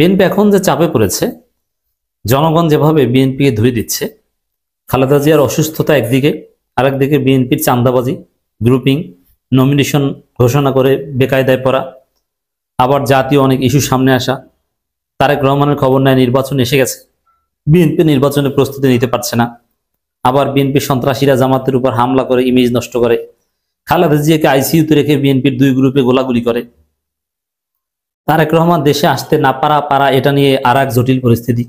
BNP এখন যে চাপে পড়েছে, জনগণ যেভাবে বিএনপিকে ধুয়ে দিচ্ছে, খালেদা জিয়ার অসুস্থতা একদিকে, আরেকদিকে বিএনপির চাঁদাবাজি, গ্রুপিং, নমিনেশন ঘোষণা করে বেকায়দায় পড়া, আবার জাতীয় অনেক ইস্যু সামনে আসা, তারেক রহমানের খবর নেয় নির্বাচন এসে গেছে, বিএনপি নির্বাচনের প্রস্তুতি নিতে পারছে না, আবার বিএনপি সন্ত্রাসীরা জামাতের উপর হামলা করে ইমেজ নষ্ট করে, খালেদা জিয়াকে আইসিইউতে রেখে বিএনপির দুই গ্রুপে গোলাগুলি করে, তারেক রহমান দেশে আসতে না পারা এটা নিয়ে আর এক জটিল পরিস্থিতি।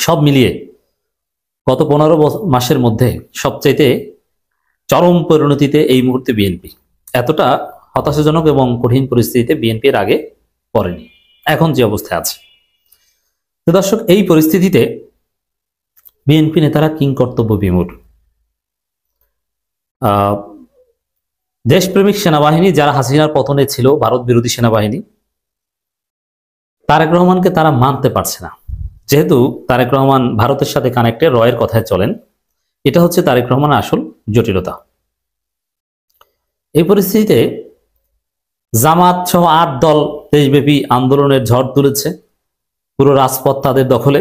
সব মিলিয়ে গত 15 মাসের মধ্যে সবচাইতে চরম পরিণতিতে এই মুহূর্তে বিএনপি। এতটা হতাশাজনক এবং কঠিন পরিস্থিতিতে বিএনপি এর আগে পড়েনি, এখন যে অবস্থায় আছে। তো দর্শক, এই পরিস্থিতিতে বিএনপি নেতারা কিংকর্তব্য বিমূঢ়। দেশপ্রেমিক সেনাবাহিনী যারা হাসিনার পতনে ছিল, ভারত বিরোধী সেনাবাহিনী, তারেক রহমানকে তারা মানতে পারছে না। যেহেতু তারেক রহমান ভারতের সাথে কানেক্টে, রয়ের কথায় চলেন, এটা হচ্ছে তারেক রহমানের আসল জটিলতা। এই পরিস্থিতিতে জামাত সহ 8 দল দেশব্যাপী আন্দোলনের ঝড় তুলেছে, পুরো রাজপথ তাদের দখলে।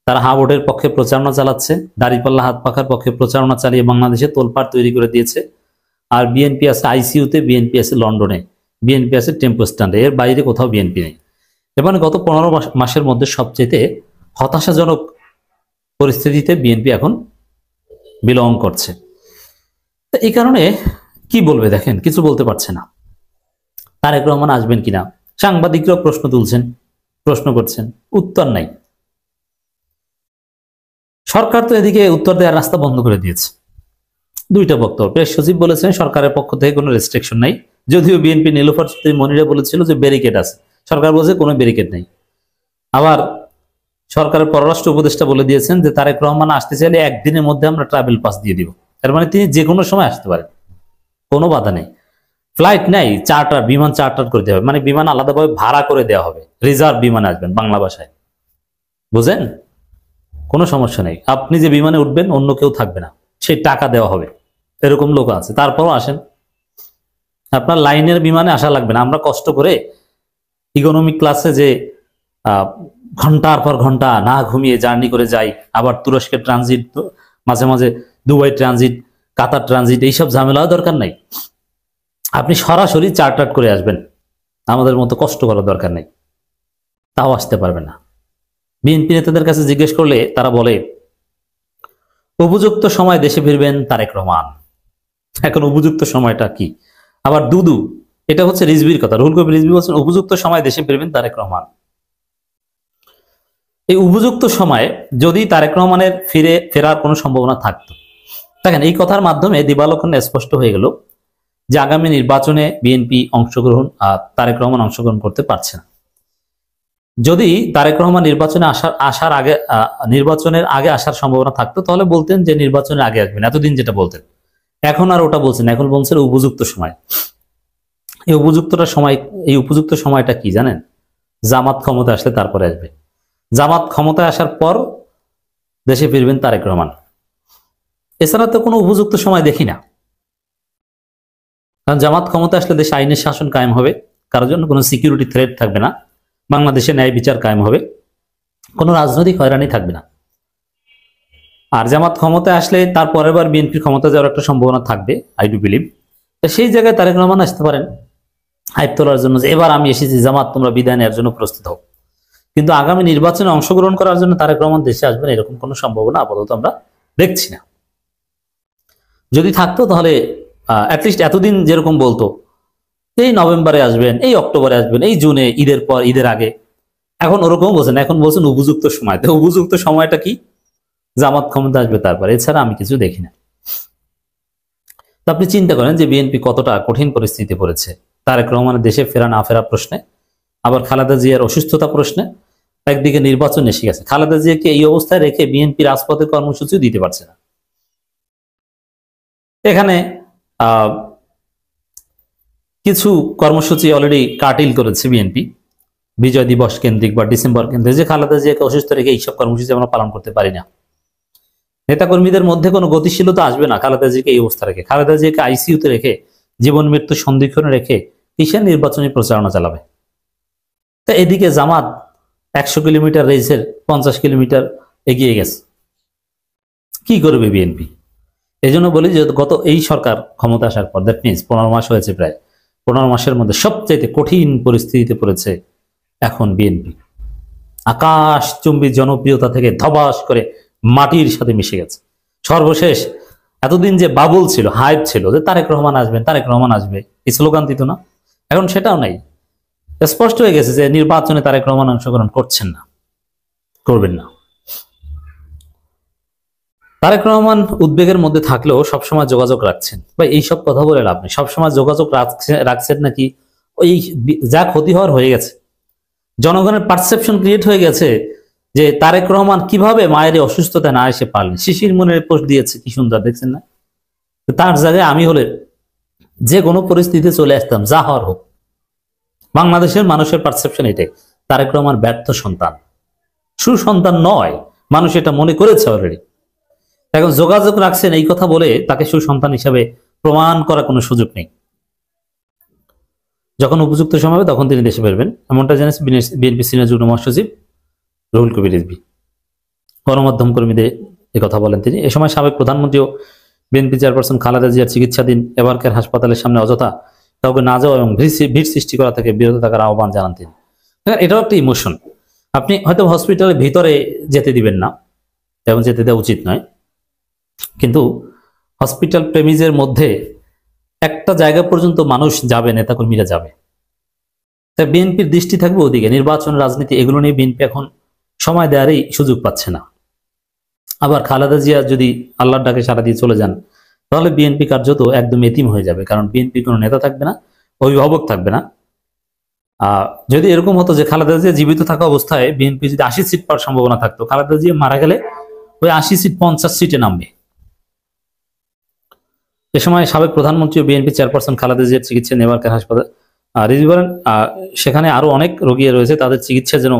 তারা হা ভোটের পক্ষে প্রচারণা চালাচ্ছে, দাড়িপাল্লা হাত পাখার পক্ষে প্রচারণা চালিয়ে বাংলাদেশে তোলপাড় তৈরি করে দিয়েছে। আর বিএনপি আছে আইসিইউতে, বিএনপি আছে লন্ডনে, বিএনপি আছে টেম্পো স্ট্যান্ডে, এর বাইরে কোথাও বিএনপি নেই। এবং গত 15 মাসের মধ্যে সবচেয়ে হতাশাজনক পরিস্থিতিতে বিএনপি এখন বিলং করছে। এই কারণে কি বলবে দেখেন, কিছু বলতে পারছে না। তারেক রহমান আসবেন কিনা, সাংবাদিকরাও প্রশ্ন তুলছেন, প্রশ্ন করছেন, উত্তর নাই। সরকার তো এদিকে উত্তর দেওয়ার রাস্তা বন্ধ করে দিয়েছে। 2টা বক্তব্য, প্রেস সচিব বলেছেন সরকারের পক্ষ থেকে কোনো রেস্ট্রিকশন নাই, যদিও বিএনপি নীলুফার মনিরা বলেছিল যে ব্যারিকেড আছে, সরকার বলছে কোনো ব্যারিকেড নেই। আবার সরকারের পররাষ্ট্র উপদেষ্টা বলে দিয়েছেন যে তারেক রহমান আসতে চাইলে একদিনের মধ্যে আমরা ট্রাভেল পাস দিয়ে দিব, তার মানে তিনি যে কোনো সময় আসতে পারেন, কোনো বাধা নেই। ফ্লাইট নাই, চার্টার, বিমান চার্টার করে দেওয়া হবে, মানে বিমান আলাদাভাবে ভাড়া করে দেওয়া হবে, রিজার্ভ বিমানে আসবেন, বাংলা ভাষায় বুঝেন, কোনো সমস্যা নেই। আপনি যে বিমানে উঠবেন অন্য কেউ থাকবে না, সেই টাকা দেওয়া হবে, এরকম লোক আছে। তারপরও আসেন, আপনার লাইনের বিমানে আসা লাগবে না। আমরা কষ্ট করে ইকোনমিক ক্লাসে যে ঘন্টার পর ঘন্টা না ঘুমিয়ে জার্নি করে যাই, আবার তুরস্কের ট্রানজিট, মাঝে মাঝে দুবাই ট্রানজিট, কাতার ট্রানজিট, এইসব ঝামেলাও দরকার নাই। আপনি সরাসরি চার্টার করে আসবেন, আমাদের মতো কষ্ট করার দরকার নেই, তাও আসতে পারবেন না। বিএনপি নেতাদের কাছে জিজ্ঞেস করলে তারা বলে উপযুক্ত সময় দেশে ফিরবেন তারেক রহমান। এখন উপযুক্ত সময়টা কি? আবার দুদু, এটা হচ্ছে রিজভির কথা, রুহুল কবির রিজভী বলছেন উপযুক্ত সময় দেশে ফিরবেন তারেক রহমান। এই উপযুক্ত সময়ে যদি তারেক রহমানের ফেরার কোনো সম্ভাবনা থাকতো, দেখেন এই কথার মাধ্যমে দিবালোচনে স্পষ্ট হয়ে গেল যে আগামী নির্বাচনে বিএনপি অংশগ্রহণ, তারেক রহমান অংশগ্রহণ করতে পারছে না। যদি তারেক রহমান নির্বাচনের আগে আসার সম্ভাবনা থাকতো, তাহলে বলতেন যে নির্বাচনের আগে আসবেন, এতদিন যেটা বলতেন। এখন আর ওটা বলছেন, এখন বলছেন উপযুক্ত সময়। এই উপযুক্ত সময়টা কি জানেন? জামাত ক্ষমতা আসলে তারপরে আসবে, জামাত ক্ষমতায় আসার পর দেশে ফিরবেন তারেক রহমান। এছাড়া তো কোনো উপযুক্ত সময় দেখি না। কারণ জামাত ক্ষমতা আসলে দেশে আইনের শাসন কায়েম হবে, কারোর জন্য কোনো সিকিউরিটি থ্রেট থাকবে না, বাংলাদেশে ন্যায় বিচার কায়েম হবে, কোনো রাজনৈতিক হয়রানি থাকবে না। আর জামাত ক্ষমতায় আসলে তার পরের বার বিএনপির ক্ষমতা যাওয়ার একটা সম্ভাবনা থাকবে, আই ডু বিলিভ। সেই জায়গায় তারেক রহমান আসতে পারেন হাইপ তোলার জন্য, যে এবার আমি এসেছি, জামাত তোমরা বিদায় নেওয়ার জন্য প্রস্তুত হও। কিন্তু আগামী নির্বাচনে অংশগ্রহণ করার জন্য তারেক রহমান দেশে আসবেন এরকম কোনো সম্ভাবনা আপাতত আমরা দেখছি না। যদি থাকতো তাহলে অ্যাটলিস্ট এতদিন যেরকম বলতো এই নভেম্বরে আসবেন, এই অক্টোবরে আসবেন, এই জুনে, ঈদের পর, ঈদের আগে, এখন ওরকম বলছেন। এখন বলছেন উপযুক্ত সময়। তো উপযুক্ত সময়টা কি? জামাত ক্ষমতা আসবে তারপর, এছাড়া আমি কিছু দেখি না। তো আপনি চিন্তা করেন যে বিএনপি কতটা কঠিন পরিস্থিতিতে পড়েছে, তারেক রহমানের দেশে ফেরা না ফেরা প্রশ্নে, আবার খালেদা জিয়ার অসুস্থতা প্রশ্নে, একদিকে নির্বাচন এসে গেছে। খালেদা জিয়াকে এই অবস্থায় রেখে বিএনপি রাজপথের কর্মসূচিও দিতে পারছে না। এখানে কিছু কর্মসূচি অলরেডি কাটিল করেছে বিএনপি, বিজয় দিবস কেন্দ্রিক বা ডিসেম্বর কেন্দ্রিক, যে খালেদা জিয়াকে অসুস্থ রেখে এইসব কর্মসূচি আমরা পালন করতে পারি না। নেতাকর্মীদের মধ্যে কোনো গতিশীলতা আসবে না খালেদা জিয়াকে এই অবস্থা রেখে। খালেদা জিয়াকে আইসিইউতে রেখে, জীবন মৃত্যু সন্ধিক্ষণে রেখে কিসের নির্বাচনী প্রচারণা চালাবে? তা এদিকে জামাত 100 কিলোমিটার রেসের 50 কিলোমিটার এগিয়ে গেছে। কি করবে বিএনপি? এই জন্য বলি যে গত এই সরকার ক্ষমতা আসার পর, দ্যাট মিনস 15 মাস হয়েছে, প্রায় 15 মাসের মধ্যে সবচেয়ে কঠিন পরিস্থিতিতে পড়েছে এখন বিএনপি। আকাশচুম্বী জনপ্রিয়তা থেকে ধবাস করে মাটির সাথে মিশে গেছে। সর্বশেষ এতদিন যে বাবুল ছিল, হাইপ ছিল যে তারেক রহমান আসবেন, তারেক রহমান আসবে, এই স্লোগান দিত না, এখন সেটাও নাই। স্পষ্ট হয়ে গেছে যে নির্বাচনে তারেক রহমান অংশগ্রহণ করছেন না, করবেন না। তারেক রহমান উদ্বেগের মধ্যে থাকলেও সবসময় যোগাযোগ রাখছেন। ভাই এইসব কথা বলে লাভ নেই। সবসময় যোগাযোগ রাখছেন নাকি? ওই যা ক্ষতি হওয়ার হয়ে গেছে, জনগণের পারসেপশন ক্রিয়েট হয়ে গেছে যে তারেক রহমান কিভাবে মায়ের অসুস্থতা না এসে পারলেন। শিশির মনের পোস্ট দিয়েছে, কি সুন্দর, দেখছেন না? তার জায়গায় আমি হলে যে কোনো পরিস্থিতিতে চলে আসতাম, যা হওয়ার হোক। বাংলাদেশের মানুষের পারসেপশন এটাই, তারেক রহমান ব্যর্থ সন্তান, সুসন্তান নয়। মানুষ এটা মনে করেছে অলরেডি। এখন যোগাযোগ রাখছেন এই কথা বলে তাকে সুসন্তান হিসাবে প্রমাণ করার কোনো সুযোগ নেই। যখন উপযুক্ত সময় হবে তখন তিনি দেশে ফিরবেন, এমনটা জানিয়েছে বিএনপি সিনিয়র যুগ্ম মহাসচিব রুহুল কবির রিজভী। গণমাধ্যম কর্মীদের কথা বলেন তিনি। এ সময় সাবেক প্রধানমন্ত্রীও বিএনপি চেয়ারপারসন খালেদা জিয়ার চিকিৎসাধীন এবারকার হাসপাতালের সামনে অযথা কাউকে না যাওয়া এবং ভিড় সৃষ্টি করা থেকে বিরত থাকার আহ্বান জানান তিনি। এটাও একটা ইমোশন। আপনি হয়তো হসপিটালের ভিতরে যেতে দিবেন না, এবং যেতে দেওয়া উচিত নয়, কিন্তু হসপিটাল প্রেমিজের মধ্যে একটা জায়গা পর্যন্ত মানুষ যাবে, নেতাকর্মীরা যাবে। তাই বিএনপির দৃষ্টি থাকবে ওদিকে। নির্বাচন, রাজনীতি, এগুলো নিয়ে বিএনপি এখন সময় দেওয়ারই সুযোগ পাচ্ছে না। আবার খালেদা জিয়া যদি আল্লাহর ডাকে সাড়া দিয়ে চলে যান, তাহলে বিএনপি কার্যত একদম এতিম হয়ে যাবে, কারণ বিএনপি কোনো নেতা থাকবে না, অভিভাবক থাকবে না। যদি এরকম হতো যে খালেদা জিয়া জীবিত থাকা অবস্থায় বিএনপি যদি 80 সিট পাওয়ার সম্ভাবনা থাকতো, খালেদা জিয়া মারা গেলে ওই 80 সিট 50 সিটে নামবে। এ সময় সাবেক প্রধানমন্ত্রী ও বিএনপি চেয়ারপারসন খালেদা জিয়ার চিকিৎসা নেবারকার হাসপাতাল রিজভী বলেন, সেখানে আরো অনেক রোগী রয়েছে, তাদের চিকিৎসা যেন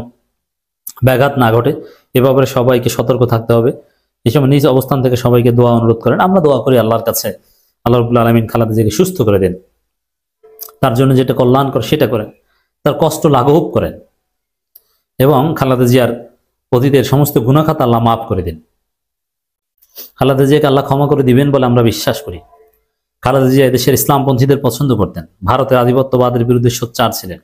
ব্যাঘাত না ঘটে এ ব্যাপারে সবাইকে সতর্ক থাকতে হবে। এই সময় নিজ অবস্থান থেকে সবাইকে দোয়া অনুরোধ করেন। আমরা দোয়া করি আল্লাহর কাছে, আল্লাহ রাব্বুল আলামিন খালেদা জিয়াকে সুস্থ করে দেন, তার জন্য যেটা কল্যাণ করে সেটা করেন, তার কষ্ট লাঘব করেন, এবং খালেদা জিয়ার অতীতের সমস্ত গুনাহ-খাতা আল্লাহ মাফ করে দেন। খালেদা জিয়াকে আল্লাহ ক্ষমা করে দিবেন বলে আমরা বিশ্বাস করি। খালেদা জিয়া দেশের ইসলামপন্থীদের পছন্দ করতেন, ভারতের আধিপত্যবাদের বিরুদ্ধে সোচ্চার ছিলেন।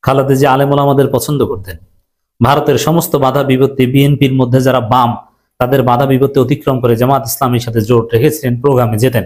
খালেদা জিয়া আলেম ওলামাদের পছন্দ করতেন। ভারতের সমস্ত বাধা বিপত্তি, বিএনপির মধ্যে যারা বাম, তাদের বাধা বিপত্তি অতিক্রম করে জামাত ইসলামীর সাথে জোট রেখেছিলেন, প্রোগ্রামে যেতেন।